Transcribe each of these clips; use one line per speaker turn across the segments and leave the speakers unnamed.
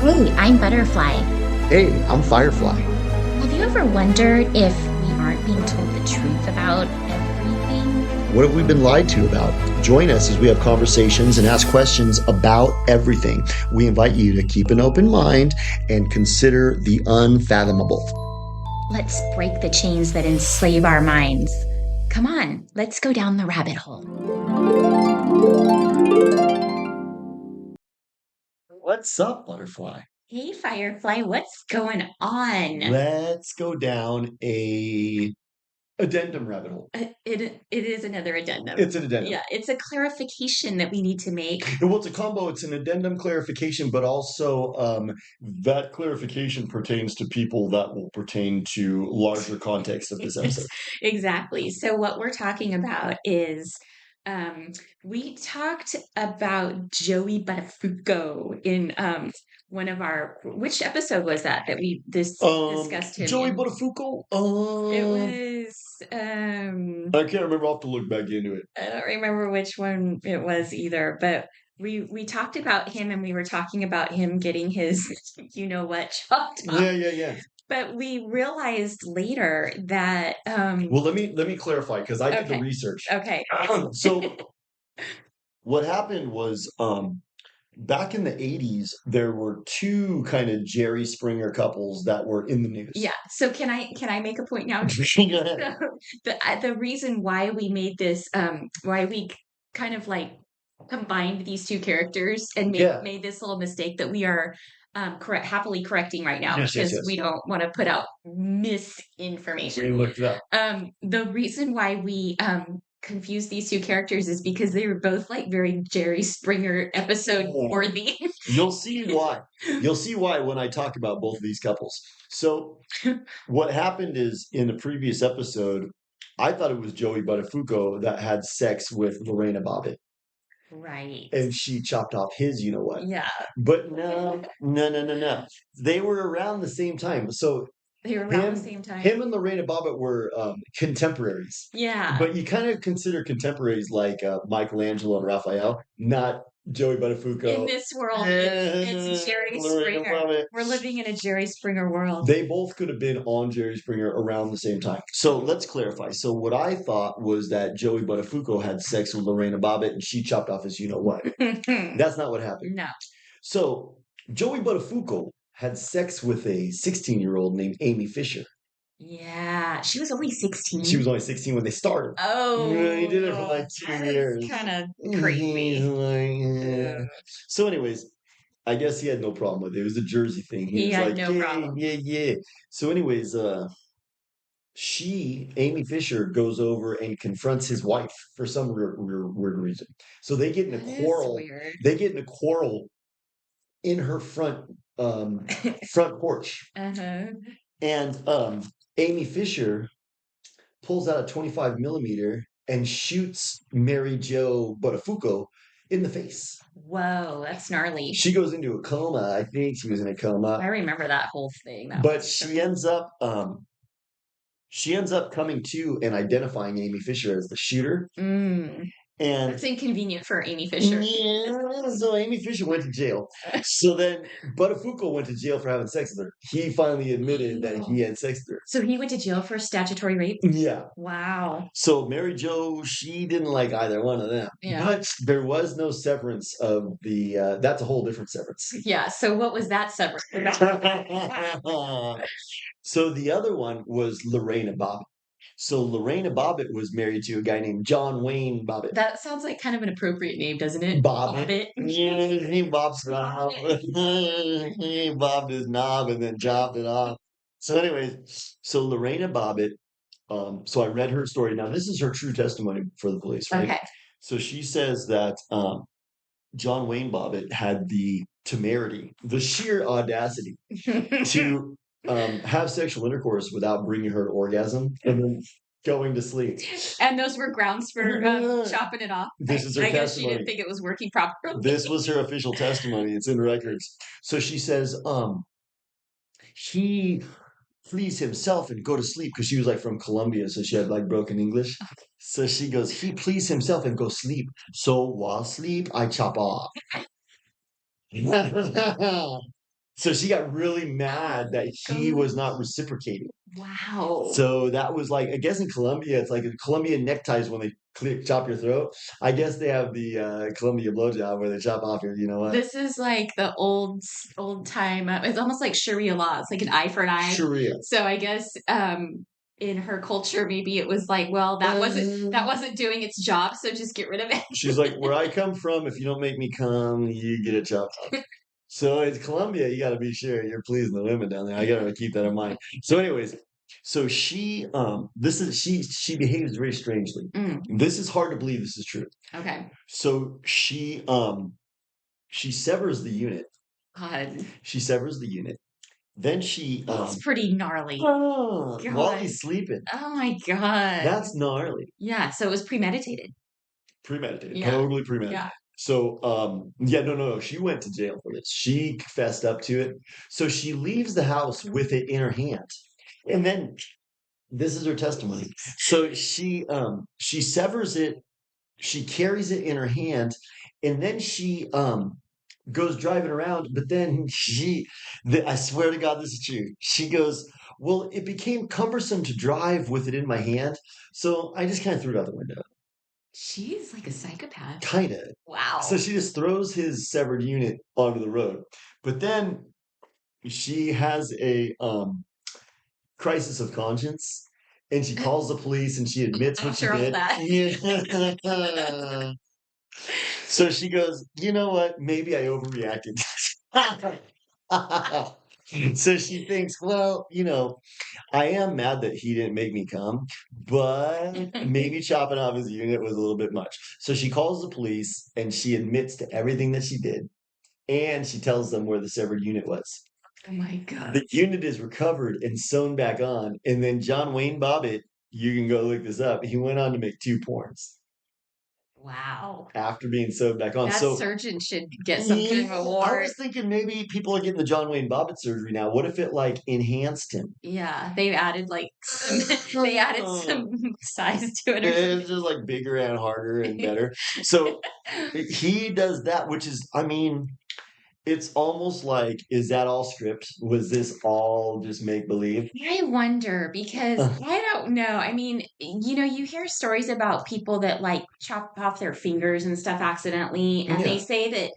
Hey, I'm Butterfly.
Hey, I'm Firefly.
Have you ever wondered if we aren't being told the truth about everything?
What have we been lied to about? Join us as we have conversations and ask questions about everything. We invite you to keep an open mind and consider the unfathomable.
Let's break the chains that enslave our minds. Come on, let's go down the rabbit hole.
What's up, Butterfly?
Hey, Firefly, what's going on?
Let's go down a addendum rabbit hole.
It is another addendum.
It's an addendum.
Yeah, it's a clarification that we need to make.
Well, it's a combo. It's an addendum clarification, but also that clarification pertains to people that will pertain to larger context of this episode.
Exactly. So what we're talking about is we talked about Joey Buttafuoco in one of our which episode was that we discussed him
Joey
in?
Buttafuoco.
It was
I can't remember. I'll have to look back into it.
I don't remember which one it was either, but we talked about him and we were talking about him getting his you know what chopped off.
Yeah.
But we realized later that
Well, let me clarify because I did the
okay.
research.
Okay.
So what happened was back in the 80s, there were two kind of Jerry Springer couples that were in the news.
Yeah. So can I make a point now?
Go ahead.
The reason why we made this why we kind of like combined these two characters and
Yeah.
made this little mistake that we are happily correcting right now
Yes.
because we don't want to put out
We
misinformation.
looked it up.
The reason why we confused these two characters is because they were both like very Jerry Springer episode worthy.
You'll see why. You'll see why when I talk about both of these couples. So what happened is in the previous episode, I thought it was Joey Buttafuoco that had sex with Lorena Bobbitt.
Right.
And she chopped off his you know what.
Yeah.
But no. They were around the same time. So
They were around the same time.
him and Lorena Bobbitt were contemporaries.
Yeah.
But you kind of consider contemporaries like Michelangelo and Raphael, not Joey Buttafuoco.
In this world, it's Jerry
Lorena
Springer.
Bobbitt.
We're living in a Jerry Springer world.
They both could have been on Jerry Springer around the same time. So let's clarify. So what I thought was that Joey Buttafuoco had sex with Lorena Bobbitt and she chopped off his you know what. That's not what happened.
No.
So Joey Buttafuoco had sex with a 16-year-old named Amy Fisher.
Yeah, she was only 16.
She was only 16 when they started.
Oh,
he did it for like 2 years.
Kind of crazy.
Yeah. So, anyways, I guess he had no problem with it. It was a Jersey thing.
He
was
had
like,
no problem.
Yeah. So, anyways, Amy Fisher, goes over and confronts his wife for some weird reason. So they get in a
That is
quarrel.
weird.
They get in a quarrel in her front porch.
Uh-huh.
And Amy Fisher pulls out a 25 millimeter and shoots Mary Jo Buttafuoco in the face.
Whoa, that's gnarly.
She goes into a coma. I think she was in a coma.
I remember that whole thing.
But she ends up coming to and identifying Amy Fisher as the shooter. And
it's inconvenient for Amy Fisher.
Yeah, so Amy Fisher went to jail. So then Buttafuoco went to jail for having sex with her. He finally admitted that he had sex with her.
So he went to jail for statutory rape?
Yeah.
Wow.
So Mary Jo, she didn't like either one of them.
Yeah.
But there was no severance of the, that's a whole different severance.
Yeah, so what was that severance?
So the other one was Lorena Bobbitt. So Lorena Bobbitt was married to a guy named John Wayne Bobbitt.
That sounds like kind of an appropriate name, doesn't it?
Bobbitt. Yeah, he bobbed his knob. He bobbed his knob and then chopped it off. So anyways, so Lorena Bobbitt, so I read her story. Now this is her true testimony for the police, right?
Okay.
So she says that John Wayne Bobbitt had the temerity, the sheer audacity to have sexual intercourse without bringing her to orgasm and then going to sleep.
And those were grounds for chopping it off.
This is her
I guess
testimony.
she didn't think it was working properly.
This was her official testimony. It's in records. So she says, he flees himself and go to sleep because she was like from Colombia, so she had like broken English. So she goes, he please himself and go sleep. So while asleep, I chop off. So she got really mad
Oh
that
my
he was
gosh.
not reciprocating.
Wow.
So that was like, I guess in Colombia, it's like a Colombian neckties when they chop your throat. I guess they have the Colombia blowjob where they chop off your, you know what?
This is like the old time. It's almost like Sharia law. It's like an eye for an eye.
Sharia.
So I guess in her culture, maybe it was like, well, that
Um,
wasn't doing its job, so just get rid of
she's like, where I come from, if you don't make me come, you get a chop off.
it.
So it's Colombia, you got to be sure you're pleasing the women down there. I got to keep that in mind. So, anyways, so she behaves very strangely.
Mm,
This is hard to believe this is true.
okay.
So she severs the unit.
God,
She severs the unit. Then she
that's pretty gnarly.
while
God.
he's sleeping.
Oh my God.
That's gnarly.
Yeah. So it was premeditated.
Premeditated,
Yeah.
totally premeditated.
Yeah.
So, yeah, no. She went to jail for this. She fessed up to it. So she leaves the house with it in her hand. And then this is her testimony. So she severs it, she carries it in her hand, and then she goes driving around, but then I swear to God, this is true. She goes, well, it became cumbersome to drive with it in my hand, so I just kind of threw it out the window.
She's like a psychopath.
Kind of. So
Wow.
she just throws his severed unit onto the road. But then she has a crisis of conscience and she calls the police and she admits what she
After all
did.
that.
Yeah. So she goes, you know what? Maybe I overreacted. So she thinks, well, I am mad that he didn't make me come, but maybe chopping off his unit was a little bit much. So she calls the police and she admits to everything that she did, and she tells them where the severed unit was.
Oh my God.
The unit is recovered and sewn back on, and then John Wayne Bobbitt, you can go look this up. He went on to make two porns
Wow.
after being sewed back on.
That
So
surgeon should get some kind of
yeah, I
award.
was thinking maybe people are getting the John Wayne Bobbitt surgery now. What if it like enhanced him?
Yeah, they added like some they added some size to it or
It's
something.
just like bigger and harder and better. So he does that, which is, I mean, it's almost like, is that all script? Was this all just make believe?
I wonder because I don't know. I mean, you hear stories about people that like chop off their fingers and stuff accidentally, and they
Yeah.
say that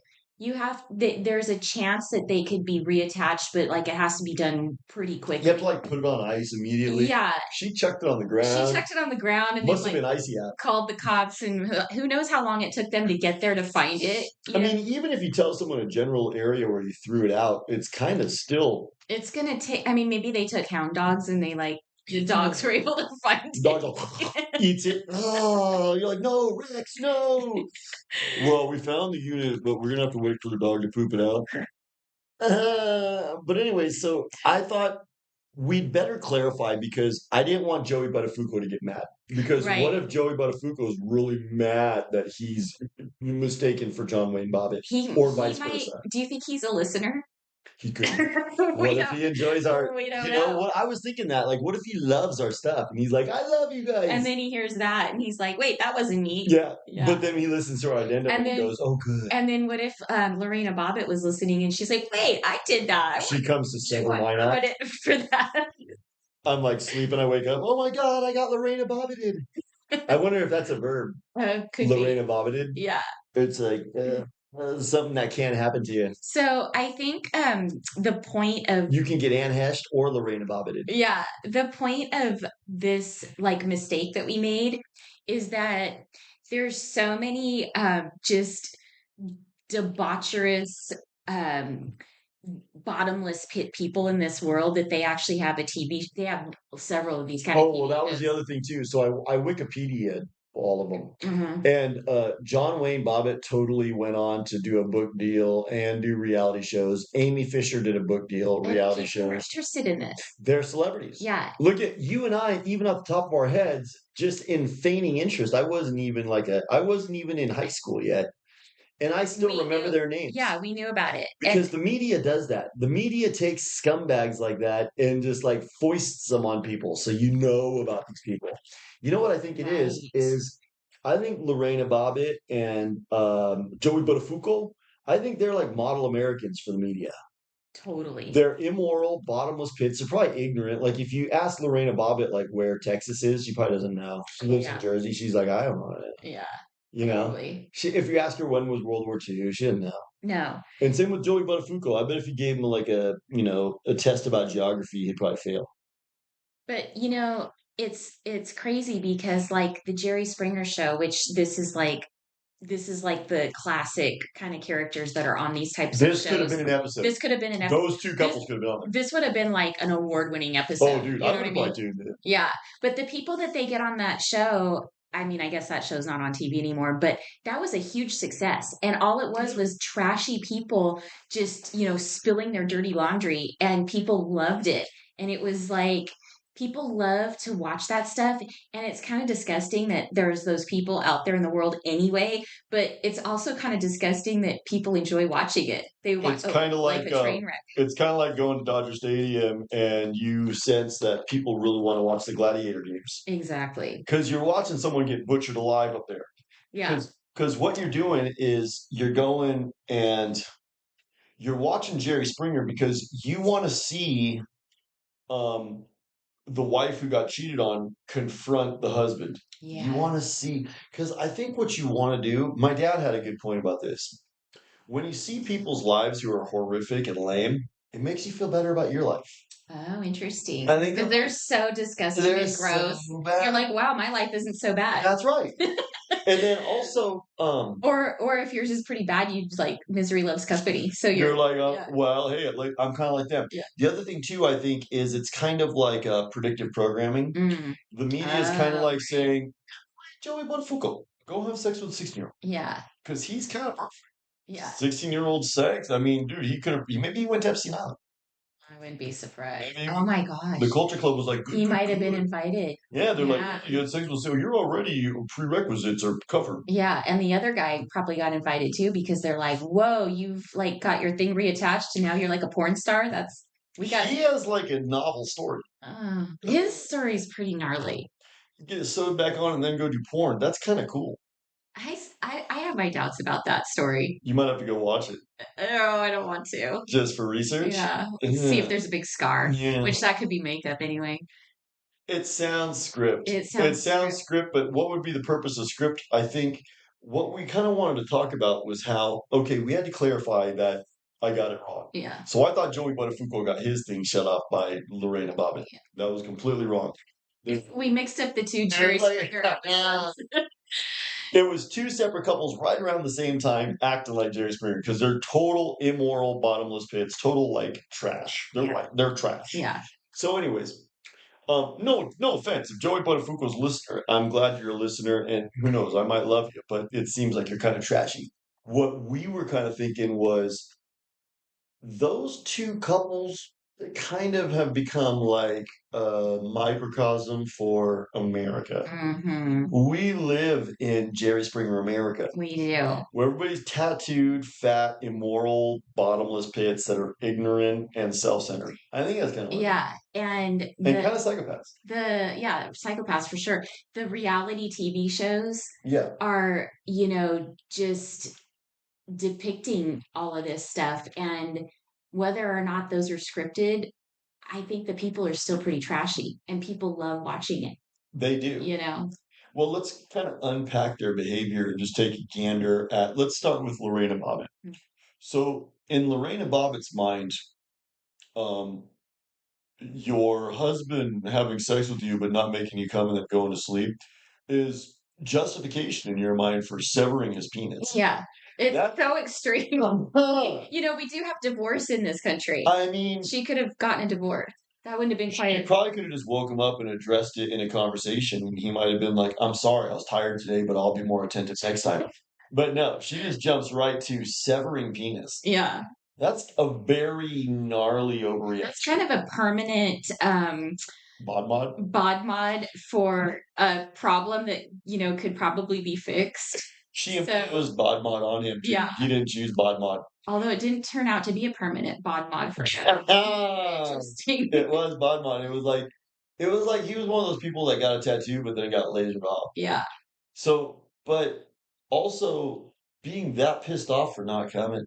there's a chance that they could be reattached, but like it has to be done pretty
You have to
quickly.
like put it on ice immediately.
Yeah,
She chucked it on the
she
ground.
checked it on the ground and then
Must have
like
been icy out.
called the cops, and who knows how long it took them to get there to find it.
I mean, even if you tell someone a general area where you threw it out, it's kind of still.
It's gonna take. I mean, maybe they took hound dogs and they like the dogs were able to find
Dog
it.
eats it. Oh, you're like, no, Rex, no. Well, we found the unit, but we're gonna have to wait for the dog to poop it out. But anyway, so I thought we'd better clarify because I didn't want Joey Buttafuoco to get mad. Because what
Right.
if Joey Buttafuoco is really mad that he's mistaken for John Wayne Bobbitt, or
He
vice
might.
versa?
Do you think he's a listener?
He could be.
we
What if he enjoys
don't. We don't know.
what I was thinking that, like, what if he loves our stuff and he's like, I love you
And
guys.
then he hears that and he's like, "Wait, that wasn't me."
Yeah. But
Yeah.
then he listens to our addendum
And
and he
then
goes, oh, good.
and then what if Lorena Bobbitt was listening and she's like, "Wait, I did that.
She comes to
She
sever
want
mine out.
credit for that."
I'm like sleeping. I wake up. Oh my God, I got Lorena Bobbited. I wonder if that's a verb.
Could be.
Lorena Bobbited.
Yeah.
It's like something that can happen to you.
So I think the point of
You can get Anne Heshed or Lorena Bobbited.
yeah, the point of this like mistake that we made is that there's so many just debaucherous um bottomless pit people in this world that they actually have a TV they have several of these kind of
Oh, well,
TV
that was
shows.
the other thing too. So I Wikipedia all of them.
Mhm.
And John Wayne Bobbitt totally went on to do a book deal and do reality shows. Amy Fisher did a book deal,
And
reality
people are
shows.
interested in this.
They're celebrities.
Yeah.
Look at you and I, even off the top of our heads, just in feigning interest. I wasn't even in high school yet. And I still
We
remember
knew
their names.
yeah, we knew about it. And
Because the media does that. The media takes scumbags like that and just like foists them on people. So you know about these people. You know what I think it
right.
is I think Lorena Bobbitt and Joey Buttafuoco, I think they're like model Americans for the media.
Totally.
They're immoral, bottomless pits. They're probably ignorant. Like if you ask Lorena Bobbitt like where Texas is, she probably doesn't know. She lives in
Yeah.
Jersey. She's like, I don't know.
Yeah.
You know,
Totally.
if you ask her when was World War II, she didn't know.
No.
And same with Joey Buttafuoco. I bet if you gave him like a test about geography, he'd probably fail.
But it's crazy because like the Jerry Springer show, which this is like the classic kind of characters that are on these types of
This could have
shows.
been an episode.
This could have been an episode.
Those two
This
couples could have been on there.
this would have been like an award-winning
Oh,
episode.
dude,
You
I
know
would
what I
have
mean?
probably tuned in.
Yeah. But the people that they get on that show, I mean, I guess that show's not on TV anymore, but that was a huge success. And all it was trashy people just, spilling their dirty laundry, and people loved it. And it was like people love to watch that stuff. And it's kind of disgusting that there's those people out there in the world anyway, but it's also kind of disgusting that people enjoy watching it. They watch
It's kind of
like
like
a train wreck.
it's kind of like going to Dodger Stadium and you sense that people really want to watch the gladiator games
Exactly.
because you're watching someone get butchered alive up there.
Yeah.
Because what you're doing is you're going and you're watching Jerry Springer because you want to see um, the wife who got cheated on confront the husband. You
Yeah.
want to see, because I think what you want to do, my dad had a good point about this. When you see people's lives who are horrific and lame, it makes you feel better about your life.
Oh, interesting.
I think
Because they're so disgusting and gross.
so
You're
bad.
like, wow, my life isn't so bad.
That's right. And then also,
Or if yours is pretty bad, you like misery loves company. So
you're like,
yeah.
well, hey, like I'm kind of like them.
Yeah.
The other thing too, I think, is it's kind of like predictive programming.
Mm.
The media is kind of
Oh,
like saying, Joey Buttafuoco, go have sex with a 16-year-old
yeah.
because he's kind of
Yeah.
16-year-old sex. I mean, dude, he could have. Maybe he went to Epstein Island.
I wouldn't be surprised.
Maybe
Oh my
the
gosh.
Culture Club was like, good,
He
good,
might have been
good.
invited.
Yeah, they're like,
Yeah.
you had sex with, so you're already prerequisites are covered.
Yeah. And the other guy probably got invited too because they're like, whoa, you've like got your thing reattached and now you're like a porn star.
He has like a novel story.
His story's pretty gnarly.
Get sewed back on and then go do porn. That's kind of cool.
I have my doubts about that story.
You might have to go watch it
No, I don't want to.
just for research.
Yeah. See if there's a big scar,
Yeah.
which that could be makeup anyway.
It sounds script.
It sounds
script, but what would be the purpose of script? I think what we kind of wanted to talk about was how, okay, we had to clarify that I got it wrong.
Yeah.
So I thought Joey Buttafuoco got his thing shut off by Lorena Bobbitt.
Yeah.
That was completely wrong.
We mixed up the two Jerry Springer episodes.
It was two separate couples right around the same time acting like Jerry Springer because they're total immoral bottomless pits, total like trash. They're trash.
Yeah.
So, anyways, no offense. If Joey Buttafuoco's a listener, I'm glad you're a listener, and who knows, I might love you, but it seems like you're kind of trashy. What we were kind of thinking was those two couples kind of have become like a microcosm for America.
Mm-hmm.
We live in Jerry Springer America,
We do.
where everybody's tattooed, fat, immoral, bottomless pits that are ignorant and self-centered. I think that's kind of
Yeah. And
kind of psychopaths.
psychopaths for sure. The reality TV shows
Yeah.
are, just depicting all of this stuff. And whether or not those are scripted, I think the people are still pretty trashy and people love watching it.
They do. Well, let's kind of unpack their behavior and just take a gander at. Let's start with Lorena Bobbitt.
Mm.
So, in Lorena Bobbitt's mind, um, your husband having sex with you but not making you come and then going to sleep is justification in your mind for severing his penis.
Yeah. It's so extreme. We do have divorce in this country.
I mean,
she could have gotten a divorce. That wouldn't have been quite.
She probably could have just woke him up and addressed it in a conversation. And he might have been like, I'm sorry, I was tired today, but I'll be more attentive next time. But no, she just jumps right to severing penis.
Yeah.
That's a very gnarly overreaction.
That's kind of a permanent bod mod for a problem that, could probably be fixed.
She imposed bod mod on him.
Yeah.
He didn't choose bod mod.
Although it didn't turn out to be a permanent bod mod for him. Interesting.
It was bod mod. It was like he was one of those people that got a tattoo but then got lasered off.
Yeah.
So, but also being that pissed off for not coming.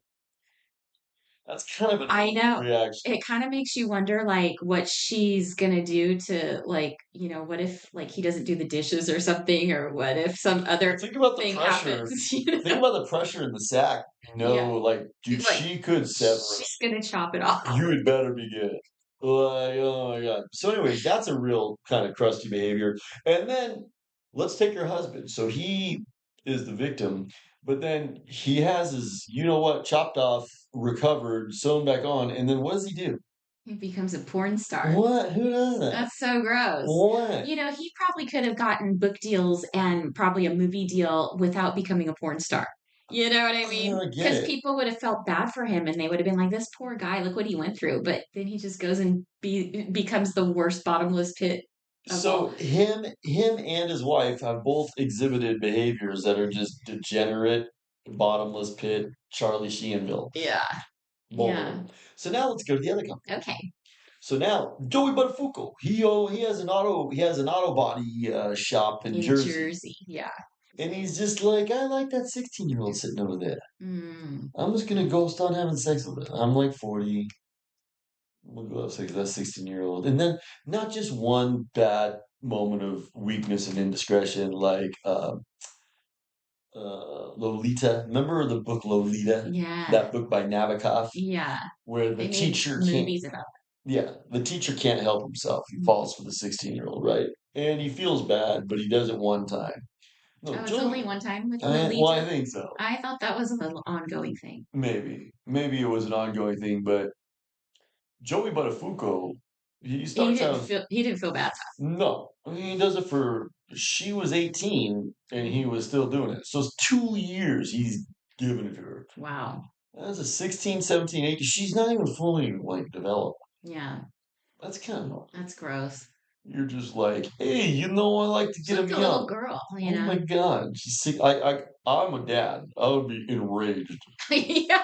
That's kind of an
I know.
overreaction.
It kind of makes you wonder, like, what she's gonna do to, like, what if, like, he doesn't do the dishes or something, or what if some
Well,
other
think about the
thing
pressure.
happens,
Think about the pressure in the sack.
Yeah.
Like, dude,
Like,
she could sever it.
she's gonna chop it off.
You had better be good. Like, oh my God. So, anyways, that's a real kind of crusty behavior. And then let's take her husband. So he is the victim, but then he has his, you know what, chopped off, recovered, sewn back on, and then what does he do?
He becomes a porn star.
What? Who does that?
That's so gross.
What?
He probably could have gotten book deals and probably a movie deal without becoming a porn star. You know what I
I
mean?
don't get
Because
it.
people would have felt bad for him and they would have been like, this poor guy, look what he went through. But then he just goes and becomes the worst bottomless pit of all.
So him and his wife have both exhibited behaviors that are just degenerate, bottomless pit, Charlie Sheenville.
Yeah.
Both of
Yeah.
them. So now let's go to the other couple.
Okay.
So now Joey Buttafuoco, he has an auto body shop in
In
Jersey,
Jersey. Yeah.
and he's just like, I like that 16-year-old sitting over there.
Mm.
I'm just gonna ghost on having sex with her. I'm like 40. We'll go have sex with that 16-year-old, and then not just one bad moment of weakness and indiscretion, like Lolita. Remember the book Lolita?
Yeah.
That book by Nabokov,
Yeah.
where the
They made
teacher can't.
movies about
Yeah, the teacher can't help himself. He
it.
falls for the 16-year-old, right? And he feels bad, but he does it one time. No,
Oh, it's only
Joey.
one time with
Well,
Lolita?
I think so.
I thought that was an ongoing thing.
Maybe it was an ongoing thing, but Joey Buttafuoco, he
He
starts
didn't
out.
feel he didn't feel bad.
No, I mean, he does it for. She was 18 and he was still doing it. So it's 2 years he's giving it to her.
Wow.
That's a 16, 17, 18. She's not even fully like developed.
Yeah,
That's kind of.
that's gross.
You're just like, hey, you know, I like to
She's
get
like
him
a little
young.
girl,
Oh my God, she's sick. I'm a dad. I would be enraged.
Yeah,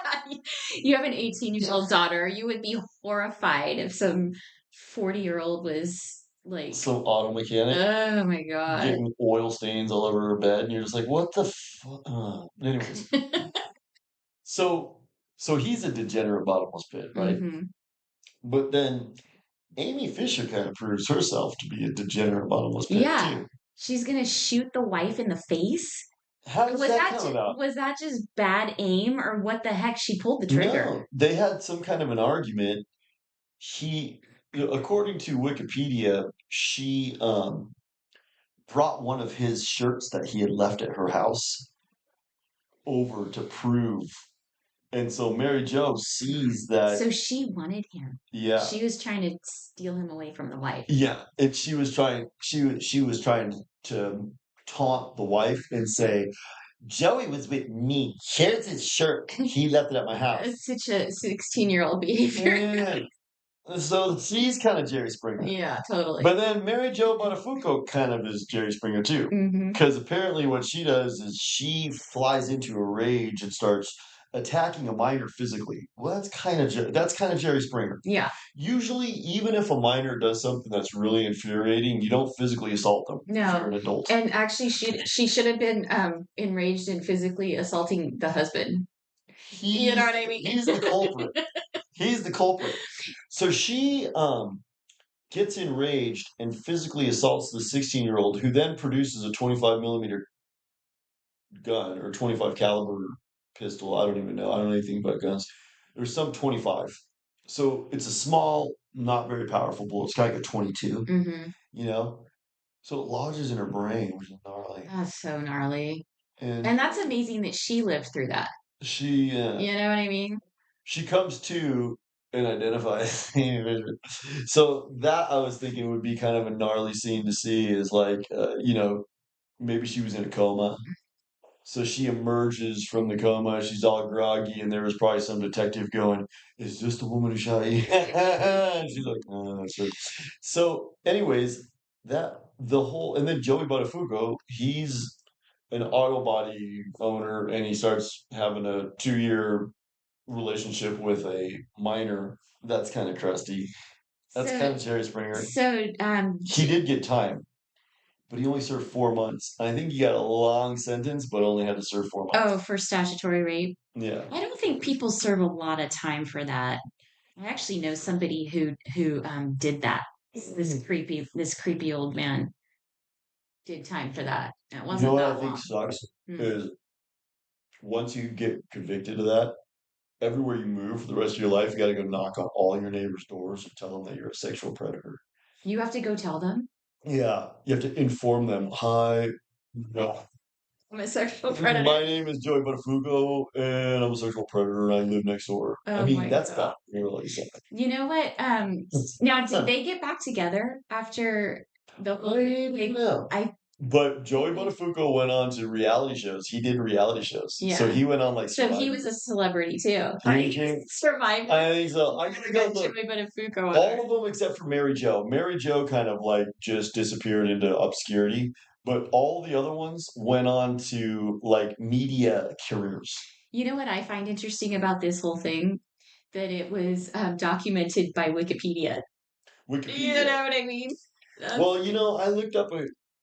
you have an 18-year-old daughter. You would be horrified if some 40-year-old was like,
Some auto mechanic
oh my God.
getting oil stains all over her bed, and you're just like, what the fuck? Anyways, so so he's a degenerate bottomless pit, right?
Hmm.
But then Amy Fisher kind of proves herself to be a degenerate bottomless pit
Yeah,
too.
she's gonna shoot the wife in the face.
How does
Was
that
that
come
just
about?
was that just bad aim or what the heck? She pulled the trigger.
No, they had some kind of an argument. He, according to Wikipedia, she brought one of his shirts that he had left at her house over to prove. And so Mary Jo sees that,
So she wanted him.
yeah,
She was trying to steal him away from the wife.
yeah, and she was trying to taunt the wife and say, Joey was with me. Here's his shirt. He left it at my house.
It's such a 16-year-old behavior.
And so she's kind of Jerry Springer.
Yeah, totally.
But then Mary Jo Buttafuoco kind of is Jerry Springer too.
Hmm.
Because apparently what she does is she flies into a rage and starts attacking a minor physically. Well, that's kind of Jerry Springer.
Yeah.
Usually, even if a minor does something that's really infuriating, you don't physically assault them if you're
No.
an adult.
And actually she should have been enraged and physically assaulting the husband. You know what I mean?
He's the culprit. He's the culprit. So she gets enraged and physically assaults the 16-year-old, who then produces a 25 millimeter gun or 25 caliber pistol. I don't even know. I don't know anything about guns. There's some 25. So it's a small, not very powerful bullet. It's kind of like a 22,
Hmm.
you know? So it lodges in her brain, which is gnarly.
That's so gnarly.
And
And that's amazing that she lived through that.
she
You know what I mean?
she comes to and identifies the individual. So that I was thinking would be kind of a gnarly scene to see is like, maybe she was in a coma. So she emerges from the coma. She's all groggy, and there was probably some detective going, "Is this the woman who shot you?" And she's like, "Oh, that's her." So, anyways, and then Joey Buttafuoco, he's an auto body owner, and he starts having a 2-year relationship with a minor. That's kind of crusty. That's
So
kind of Jerry Springer.
so
He did get time. but he only served 4 months. I think he got a long sentence, but only had to serve 4 months.
Oh, for statutory rape.
Yeah.
I don't think people serve a lot of time for that. I actually know somebody who did that. This creepy old man did time for that. It
You know
wasn't
what I
that
think
long.
sucks
Hmm.
is once you get convicted of that, everywhere you move for the rest of your life, you got to go knock on all your neighbors' doors and tell them that you're a sexual predator.
You have to go tell them
Yeah, you have to inform them. Hi, no,
I'm a sexual predator.
my name is Joey Buttafuoco, and I'm a sexual predator, and I live next door. I
Oh
mean,
my
that's
God.
got really something.
You know what? Now did they get back together after the whole thing?
Yeah.
I
But Joey Buttafuoco went on to reality shows. He did reality shows, so
Yeah.
he went on like
So he
Survivor.
was a celebrity too,
He
right?
became.
Survivor.
I think so. I gotta go
Got
look.
Jimmy Buttafuoco on
All
there.
of them except for Mary Jo. Mary Jo kind of like just disappeared into obscurity, but all the other ones went on to like media careers.
You know what I find interesting about this whole thing? That it was documented by Wikipedia. You
Wikipedia.
know what I mean? That's
Well, I looked up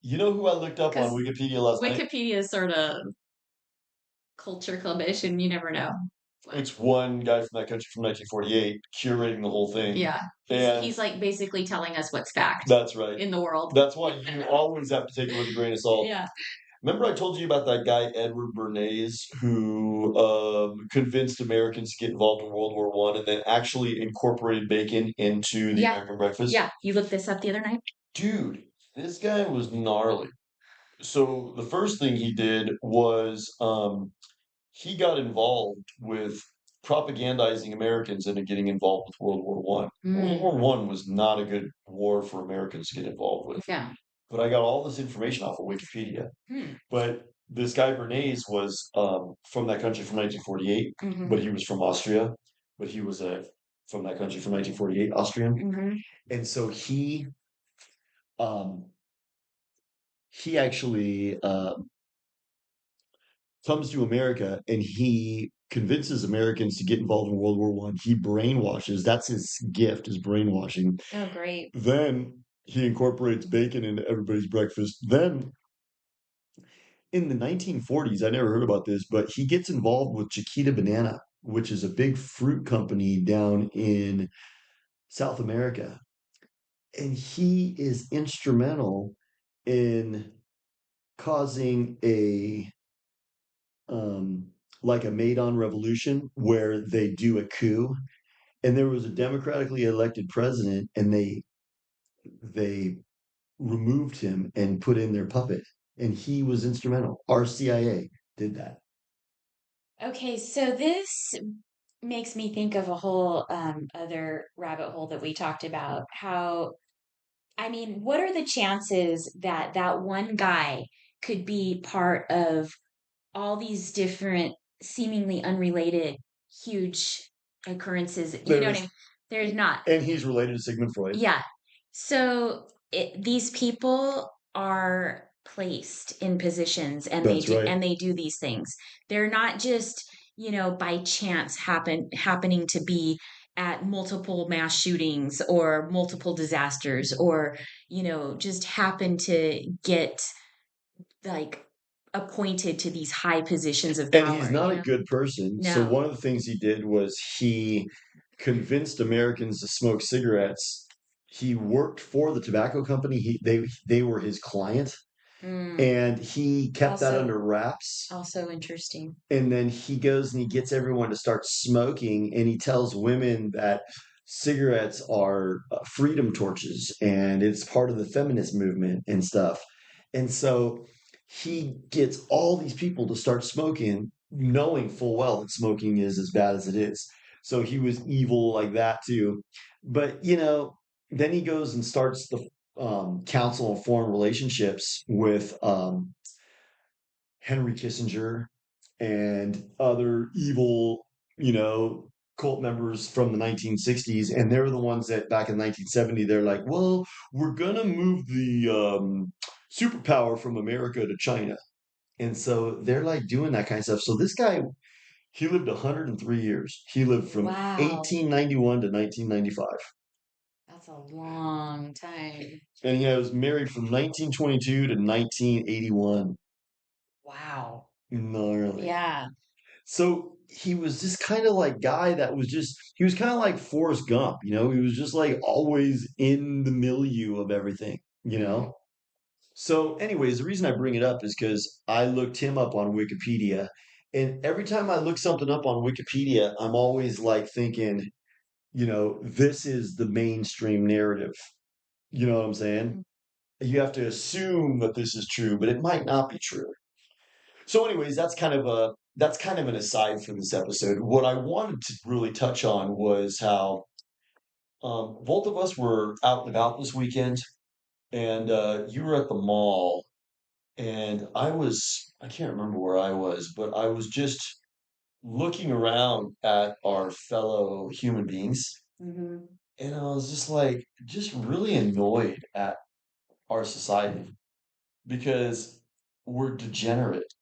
you know who I looked up on
because
Wikipedia last night?
Wikipedia is sort of culture clubbish, and you never know.
It's one guy from that country from 1948 curating the whole thing.
Yeah,
And
he's like basically telling us what's fact
that's right.
in the world.
That's why you always have to take it with a grain of salt.
Yeah.
Remember I told you about that guy Edward Bernays who convinced Americans to get involved in World War One and then actually incorporated bacon into the
Yeah.
American breakfast?
Yeah. You looked this up the other night?
Dude, this guy was gnarly. So the first thing he did was he got involved with propagandizing Americans into getting involved with World War One. World
Mm.
War One was not a good war for Americans to get involved with.
Yeah.
But I got all this information off of Wikipedia.
Hmm.
But this guy Bernays was from that country from 1948,
Hmm.
but he was from Austria, but he was from that country from 1948, Austrian,
Hmm.
and so um, he actually comes to America and he convinces Americans to get involved in World War One. He brainwashes. That's his gift, is brainwashing.
Oh, great.
Then he incorporates bacon into everybody's breakfast. Then in the 1940s, I never heard about this, but he gets involved with Chiquita Banana, which is a big fruit company down in South America. And he is instrumental in causing a um, like a Maidan revolution where they do a coup. And there was a democratically elected president, and they removed him and put in their puppet. And he was instrumental. Our CIA did that.
Okay, so this makes me think of a whole other rabbit hole that we talked about. How, I mean, what are the chances that that one guy could be part of all these different, seemingly unrelated, huge occurrences? You know what I
There's
mean? There's not.
and he's related to Sigmund Freud.
Yeah. So these people are placed in positions and
That's right.
they do these things. They're not just, by chance happening to be at multiple mass shootings or multiple disasters or, just happen to get like appointed to these high positions of
And he's
power,
not a good person. So
No.
one of the things he did was he convinced Americans to smoke cigarettes. He worked for the tobacco company. They were his client,
Mm,
and he kept that
also
under wraps.
also interesting.
And then he goes and he gets everyone to start smoking, and he tells women that cigarettes are freedom torches and it's part of the feminist movement and stuff. And so he gets all these people to start smoking, knowing full well that smoking is as bad as it is. So he was evil like that too. But then he goes and starts the Council on Foreign Relationships with Henry Kissinger and other evil, you know, cult members from the 1960s. And they're the ones that back in 1970, they're like, well, we're going to move the superpower from America to China. And so they're like doing that kind of stuff. So this guy, he lived 103 years. He lived from
Wow.
1891 to 1995.
That's a long time.
And he was married from 1922 to 1981.
Wow.
Gnarly.
Yeah.
So he was this kind of like guy that was just, he was kind of like Forrest Gump, he was just like always in the milieu of everything, you
Mhm.
know? So, anyways, the reason I bring it up is because I looked him up on Wikipedia. And every time I look something up on Wikipedia, I'm always like thinking, this is the mainstream narrative. You know what I'm saying?
Mm.
You have to assume that this is true, but it might not be true. So, anyways, that's kind of an aside for this episode. What I wanted to really touch on was how both of us were out and about this weekend, and you were at the mall, and I can't remember where I was, but I was just looking around at our fellow human beings,
Mhm.
and I was just like, just really annoyed at our society because we're degenerate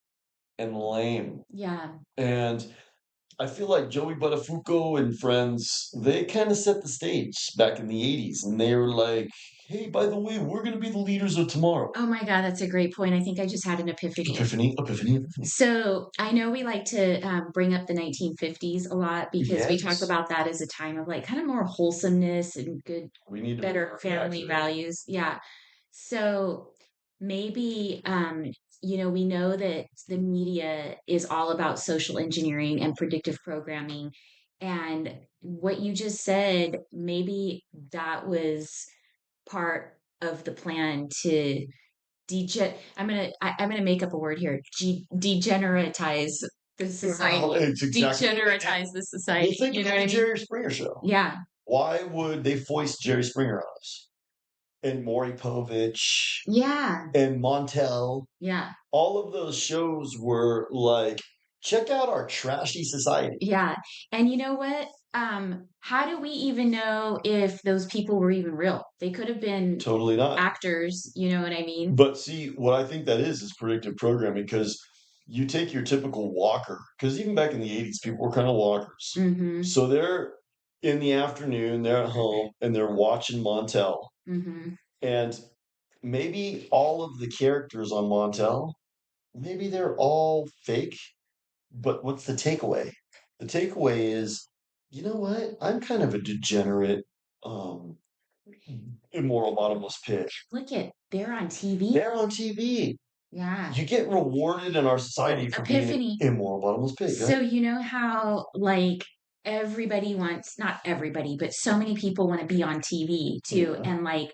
and lame.
Yeah.
And I feel like Joey Buttafuoco and friends, they kind of set the stage back in the 80s. And they were like, hey, by the way, we're going to be the leaders of tomorrow.
Oh my God, that's a great point. I think I just had an epiphany.
Epiphany, epiphany, epiphany.
So I know we like to bring up the 1950s a lot because we talk
Yes.
about that as a time of like kind of more wholesomeness and good,
We need to be
better
very
family
accurate.
values. Yeah. So maybe, we know that the media is all about social engineering and predictive programming. And what you just said, maybe that was part of the plan to I'm gonna make up a word here. Degeneratize the
Well,
society.
it's exactly.
Degeneratize the
Well,
society.
think
You know
about
what
the
I mean?
Jerry Springer show.
Yeah.
Why would they foist Jerry Springer on us? And Maury Povich
Yeah.
and Montel,
Yeah.
all of those shows were like, check out our trashy society.
Yeah. And you know what? How do we even know if those people were even real? They could have been
Totally not.
actors, you know what I mean?
But see, what I think that is predictive programming because you take your typical walker, because even back in the 80s, people were kind of walkers.
Mm-hmm.
So they're in the afternoon, they're at home, and they're watching Montel.
Mm-hmm.
And maybe all of the characters on Montel, maybe they're all fake. But what's the takeaway? The takeaway is, you know what? I'm kind of a degenerate, um, immoral bottomless pit.
Look at they're on TV.
They're on TV.
Yeah.
You get rewarded in our society for being an
Epiphany.
immoral bottomless pig.
So you know how like everybody wants, not everybody, but so many people want to be on TV too.
Yeah.
And like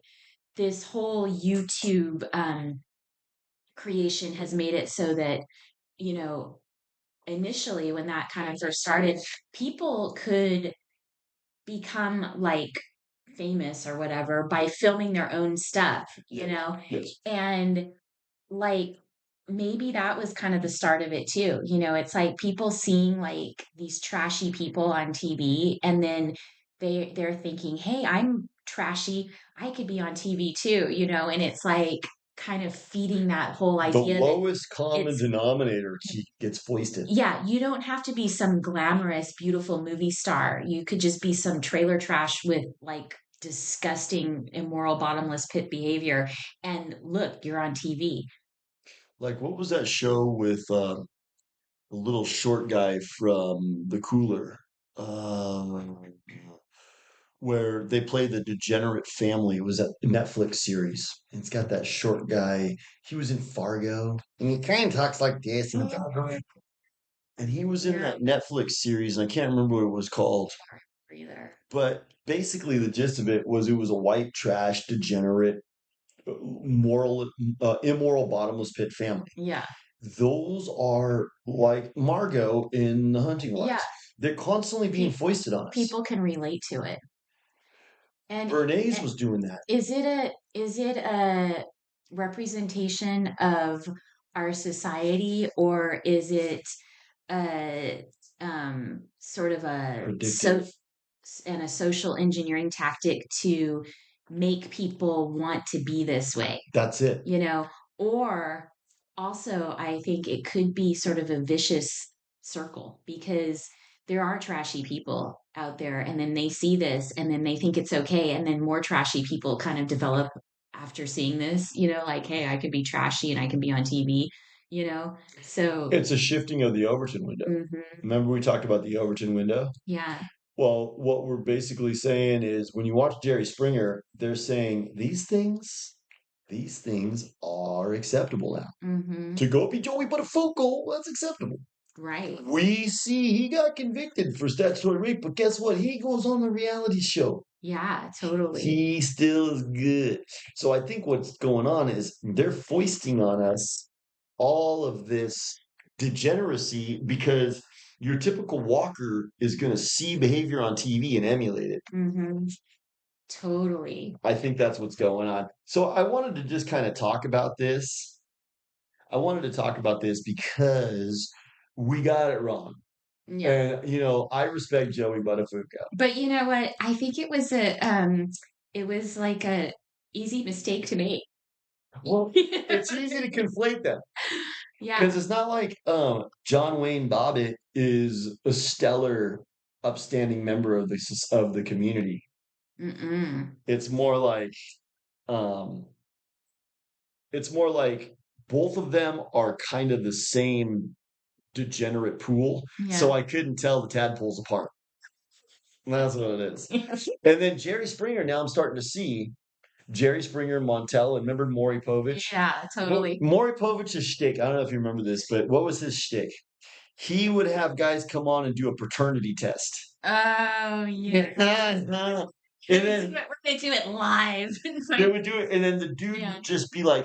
this whole YouTube creation has made it so that, you know, initially when that kind of first started, people could become like famous or whatever by filming their own stuff,
Yes.
and like maybe that was kind of the start of it too. It's like people seeing like these trashy people on TV and then they're thinking, "Hey, I'm trashy. I could be on TV too," and it's like kind of feeding that whole
The
idea that
lowest common
it's
denominator gets foisted.
yeah, you don't have to be some glamorous, beautiful movie star. You could just be some trailer trash with like disgusting, immoral, bottomless pit behavior. And look, you're on TV.
Like, what was that show with the little short guy from The Cooler? Where they play the degenerate family. It was a Netflix series. And it's got that short guy. He was in Fargo. And he kind of talks like this. And he was in
Yeah,
that Netflix series, and I can't remember what it was called.
either.
But basically, the gist of it was a white trash, degenerate, immoral, bottomless pit family.
Yeah.
Those are like Margot in The Hunting
Yeah.
Wives. They're constantly being foisted on us.
People can relate to it. And
Bernays was doing that.
is it a representation of our society, or is it a sort of
Predictive.
a social engineering tactic to make people want to be this way,
That's it.
or also I think it could be sort of a vicious circle because there are trashy people out there, and then they see this, and then they think it's okay, and then more trashy people kind of develop after seeing this, like, hey, I can be trashy and I can be on TV, you know? So,
It's a shifting of the Overton window.
mhm,
Remember we talked about the Overton window?
yeah,
Well, what we're basically saying is when you watch Jerry Springer, they're saying these things are acceptable now.
mhm,
To go be Joey Buttafuoco, that's acceptable.
right.
We see he got convicted for statutory rape, but guess what? He goes on the reality show.
Yeah, totally.
He still is good. So I think what's going on is they're foisting on us all of this degeneracy because your typical walker is going to see behavior on TV and emulate it.
Mhm, totally.
I think that's what's going on. So I wanted to just kind of talk about this. I wanted to talk about this because we got it wrong.
Yeah.
And, I respect Joey Buttafuoco.
But you know what? I think it was like a easy mistake to make.
Well, it's easy to conflate them
Yeah.
because it's not like John Wayne Bobbitt is a stellar, upstanding member of the community.
Mm-mm.
It's more like um, it's more like both of them are kind of the same degenerate pool. So
Yeah.
I couldn't tell the tadpoles apart. That's what it is. And then Jerry Springer, now I'm starting to see Jerry Springer, Montel, and remember Maury Povich?
Yeah, totally.
Maury Povich's shtick, I don't know if you remember this, but what was his shtick? He would have guys come on and do a paternity test.
Oh, yeah.
And then
We're gonna do it live.
they would do it, and then the dude
Yeah.
would just be like,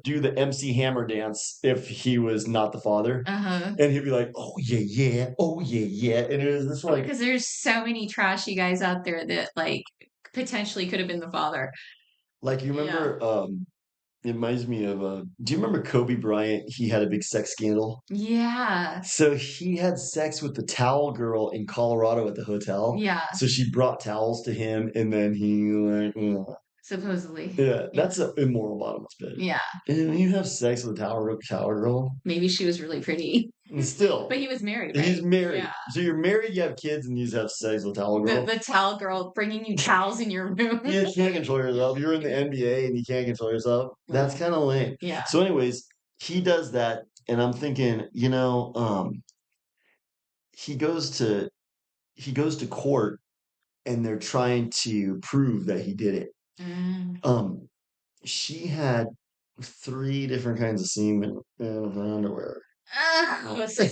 do the MC Hammer dance if he was not the father.
Uh-huh.
And he'd be like, oh yeah, yeah, oh yeah, yeah. And it was just like,
Because there's so many trashy guys out there that like potentially could have been the father.
you
Yeah.
remember, it reminds me of, do you remember Kobe Bryant? He had a big sex scandal.
Yeah.
So he had sex with the towel girl in Colorado at the hotel.
Yeah.
So she brought towels to him, and then he like,
Supposedly.
yeah,
Yeah.
that's an immoral bottomless pit.
Yeah.
And when you have sex with a towel girl,
Maybe she was really pretty.
and still,
But he was married,
he's
right?
married.
Yeah.
So you're married, you have kids, and you just have sex with a towel
The
girl.
the towel girl bringing you towels in your room.
You can't control yourself. You're in the NBA and you can't control yourself. That's kind of lame.
Yeah.
So, anyways, he does that, and I'm thinking, he goes to he goes to court and they're trying to prove that he did it.
Mm.
Um, she had 3 different kinds of semen in her underwear.
Oh, so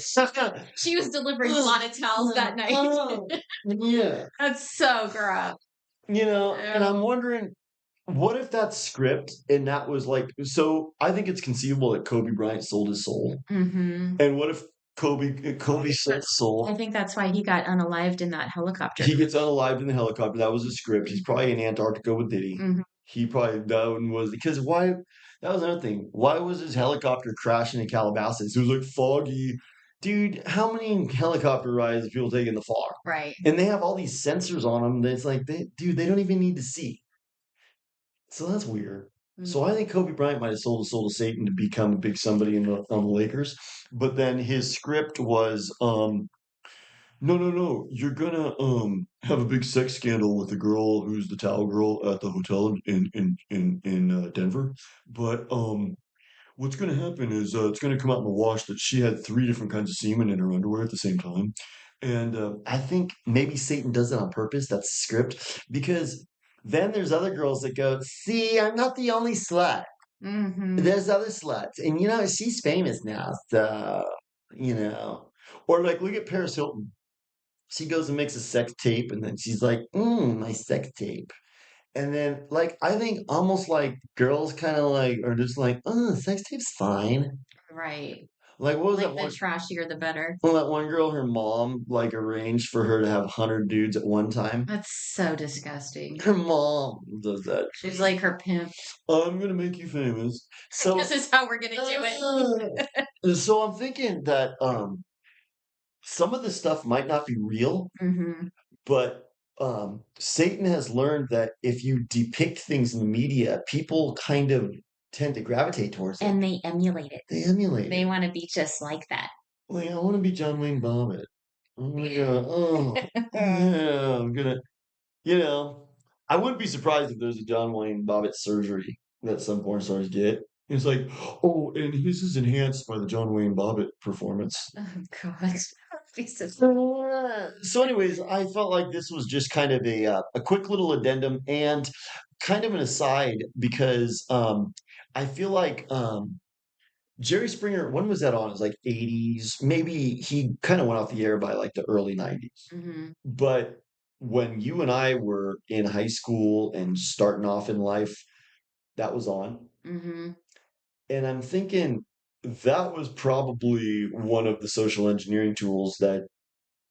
she was delivering a lot of towels that night.
Yeah.
That's so gross.
And I'm wondering, what if that's script and that was like, so I think it's conceivable that Kobe Bryant sold his soul.
Mm-hmm.
And what if Kobe sold his soul?
I think that's why he got unalived in that helicopter.
He gets unalived in the helicopter. That was a script. He's probably in Antarctica with Diddy.
Mm-hmm.
He probably that one was because why? That was another thing. Why was his helicopter crashing in Calabasas? It was like foggy. Dude, how many helicopter rides do people take in the fog?
Right.
And they have all these sensors on them. That it's like, they don't even need to see. So that's weird. So I think Kobe Bryant might have sold his soul to Satan to become a big somebody on the Lakers. But then his script was, no, no, no. You're gonna have a big sex scandal with the girl who's the towel girl at the hotel in Denver. But what's gonna happen is it's gonna come out in the wash that she had 3 different kinds of semen in her underwear at the same time. And I think maybe Satan does it on purpose. That's the script because then there's other girls that go, "See, I'm not the only slut.
Mm-hmm.
There's other sluts, and she's famous now, so you know." Or like, look at Paris Hilton. She goes and makes a sex tape, and then she's like, my sex tape." And then, like, I think almost like girls kind of like are just like, "Oh, sex tape's fine."
Right.
Like, what was
Like
that
the
one?
trashier, the better.
Well, that one girl, her mom like arranged for her to have 100 dudes at one time.
That's so disgusting.
Her mom does that.
She's like her pimp.
I'm gonna make you famous. So,
This is how we're gonna do it.
so I'm thinking that some of this stuff might not be real,
Mm-hmm.
but Satan has learned that if you depict things in the media, people kind of tend to gravitate towards it.
And they emulate it.
They emulate
They
it.
want to be just like that.
Like, I want to be John Wayne Bobbitt. I'm gonna, oh, yeah, I'm gonna, you know, I wouldn't be surprised if there's a John Wayne Bobbitt surgery that some porn stars get. It's like, oh, and his is enhanced by the John Wayne Bobbitt performance.
Oh God. Piece of-
So, anyways, I felt like this was just kind of a quick little addendum and kind of an aside because I feel like Jerry Springer, when was that on? It was like 80s. Maybe he kind of went off the air by like the early 90s.
Mhm,
But when you and I were in high school and starting off in life, that was on.
mhm.
And I'm thinking that was probably one of the social engineering tools that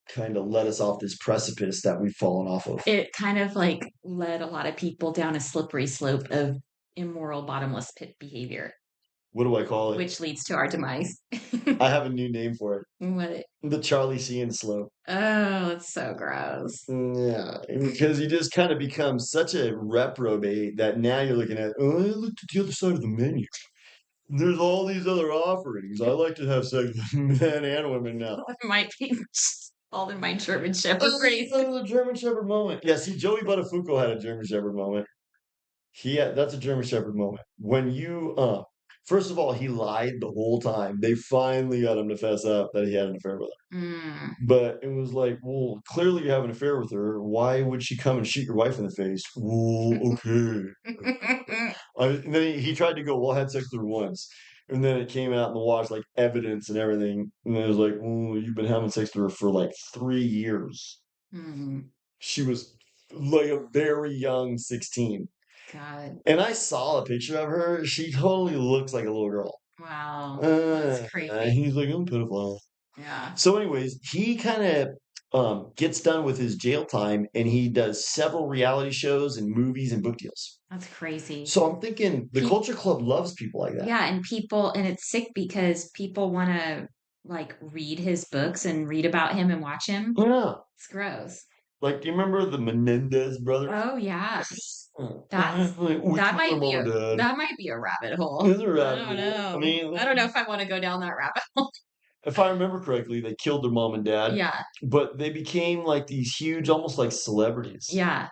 kind of led us off this precipice that we've fallen off of.
It kind of like led a lot of people down a slippery slope of immoral bottomless pit behavior,
What do I call it?
which leads to our demise.
I have a new name for it.
What?
The Charlie Sheen slope.
Oh, it's so gross.
Yeah, because you just kind of become such a reprobate that now you're looking at, oh, I looked at the other side of the menu. There's all these other offerings. I like to have sex with men and women now.
Might be all in my German Shepherd
Oh,
race.
the German Shepherd moment. Yeah, see, Joey Buttafuoco had a German Shepherd moment. That's a German Shepherd moment. When you first of all, he lied the whole time. They finally got him to fess up that he had an affair with her.
Mm.
But it was like, well, clearly you have an affair with her. Why would she come and shoot your wife in the face? Well, okay. And then he tried to go, well, I had sex with her once. And then it came out in the wash, like evidence and everything. And then it was like, well, you've been having sex with her for like 3 years.
Mm.
She was like a very young 16.
God.
And I saw a picture of her. She totally looks like a little girl.
Wow. That's creepy.
He's like, I'm a pedophile.
Yeah.
So, anyways, he kind of gets done with his jail time and he does several reality shows and movies and book deals.
That's crazy.
So I'm thinking the
Pe-
Culture Club loves people like that.
yeah, and people, and it's sick because people want to like read his books and read about him and watch him.
Yeah.
It's gross.
Like, do you remember the Menendez brothers?
Oh yeah. That's
Like, we
that
killed their
might be
mom
a
and dad.
that might be a rabbit hole.
It's a
I
rabbit
don't
hole. I
know.
mean,
I don't know if I want to go down that rabbit hole.
if I remember correctly, they killed their mom and dad,
Yeah.
but they became like these huge, almost like celebrities.
Yeah.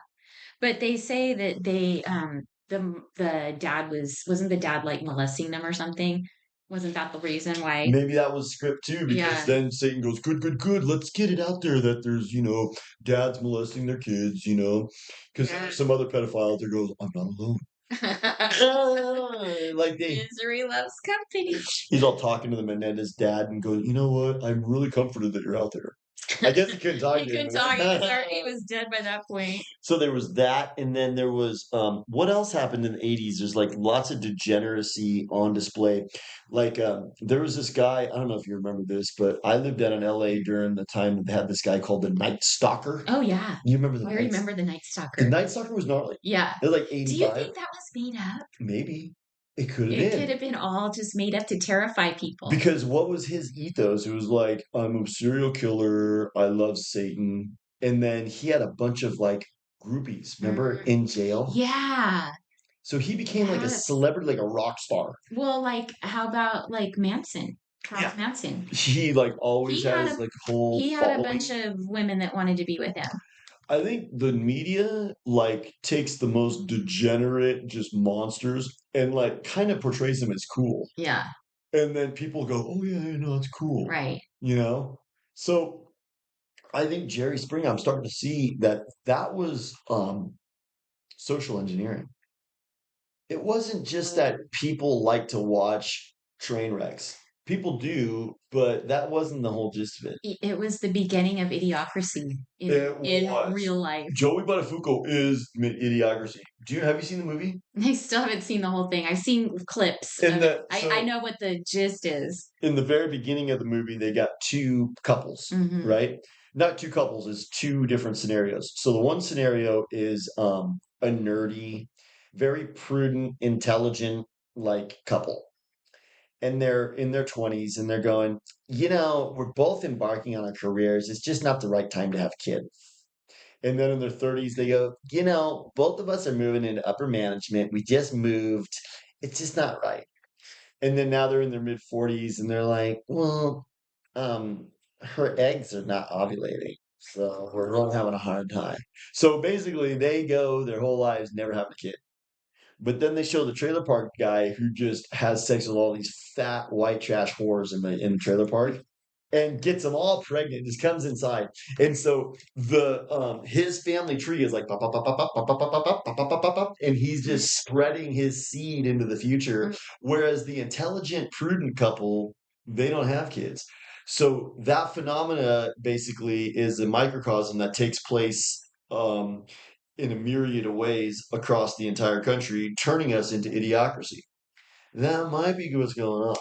But they say that the dad wasn't the dad like molesting them or something? Wasn't that the reason why?
Maybe that was script too, because
Yeah.
then Satan goes, good, good, good. Let's get it out there that there's, dads molesting their kids, because
Yeah.
there's some other pedophiles that goes, I'm not alone. Like
Misery loves company.
he's all talking to the Menendez dad and goes, you know what? I'm really comforted that you're out there. I guess he couldn't talk
He
to
couldn't
him.
talk. He was dead by that point.
So there was that, and then there was what else happened in the 80s? There's like lots of degeneracy on display. Like there was this guy, I don't know if you remember this, but I lived down in LA during the time that they had this guy called the Night Stalker.
Oh yeah.
You remember
I remember the Night
The
Stalker.
Night Stalker was gnarly.
Yeah.
It was like
Do you
85.
think that was made up?
Maybe. It could have
It could
been.
have been all just made up to terrify people.
Because what was his ethos? It was like, I'm a serial killer. I love Satan. And then he had a bunch of like groupies, remember,
Mm,
in jail.
yeah.
So he became like a
Yes.
celebrity, like a rock star.
Well, like, how about like Manson?
Yeah.
Charles Manson.
He like always
He had
has
a
like a whole
he had a bunch
following.
of women that wanted to be with him.
I think the media like takes the most degenerate, just monsters, and like kind of portrays them as cool.
Yeah.
And then people go, "Oh yeah, it's cool,"
Right.
you know. So I think Jerry Springer, I'm starting to see that was social engineering. It wasn't just that people like to watch train wrecks. People do, but that wasn't the whole gist of it.
It was the beginning of idiocracy
It
in
was.
real life.
Joey Buttafuoco is Idiocracy. Have you seen the movie?
I still haven't seen the whole thing. I've seen clips
In
of it.
the
I know what the gist is.
in the very beginning of the movie, they got two couples,
Hmm.
right? Not two couples, it's two different scenarios. So the one scenario is a nerdy, very prudent, intelligent like couple. And they're in their 20s and they're going, we're both embarking on our careers. It's just not the right time to have kids. And then in their 30s, they go, both of us are moving into upper management. We just moved. It's just not right. And then now they're in their mid 40s and they're like, well, um, her eggs are not ovulating, so we're really having a hard time. So basically, they go their whole lives never having a kid. But then they show the trailer park guy who just has sex with all these fat white trash whores in the trailer park and gets them all pregnant, just comes inside. And so the his family tree is like pop, pop, pop, pop, pop, pop, pop, pop, pop, pop, pop, pop, pop, and he's just spreading his seed into the future. Whereas the intelligent, prudent couple, they don't have kids. So that phenomena basically is a microcosm that takes place in a myriad of ways across the entire country, turning us into idiocracy. That might be what's going on.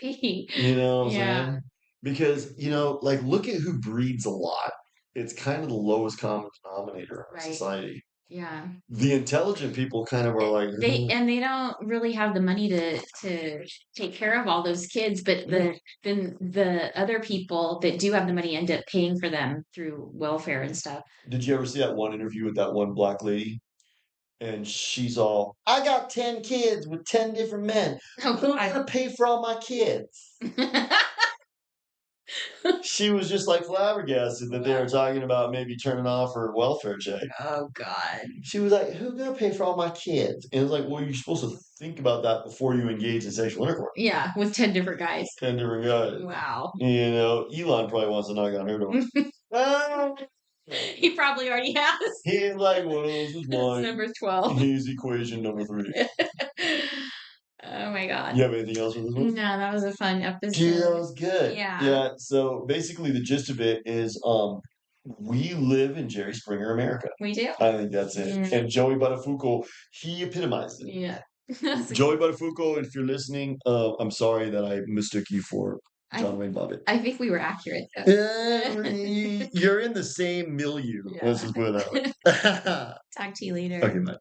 You know what I'm
Yeah,
saying? Because, like, look at who breeds a lot. It's kind of the lowest common denominator in our
right.
society.
Yeah.
The intelligent people kind of are like,
They don't really have the money to take care of all those kids, but then the other people that do have the money end up paying for them through welfare and stuff.
did you ever see that one interview with that one black lady? And she's all, I got 10 kids with 10 different men.
Oh
Who's
God.
going to pay for all my kids? She was just like flabbergasted that they were talking about maybe turning off her welfare check.
Oh God.
She was like, "Who's gonna pay for all my kids?" And it's like, well, you're supposed to think about that before you engage in sexual intercourse.
Yeah, with 10 different guys.
10 different guys.
Wow.
Elon probably wants to knock on her door. Ah,
He probably already has.
he's like, well, this is
That's
mine.
number 12.
Here's equation number 3.
Oh my God.
You have anything else for this one?
No, that was a fun
Dude, that
episode.
was good.
Yeah.
Yeah. So basically, the gist of it is, we live in Jerry Springer America.
We do.
I think that's it.
Mm,
And Joey Buttafuoco, he epitomized it.
yeah. That's a
Joey Buttafuoco, if you're listening, I'm sorry that I mistook you for John Wayne Bobbitt.
I think we were accurate though.
You're in the same milieu.
Yeah.
Let's just put it that way.
Talk to you later.
Okay, bye.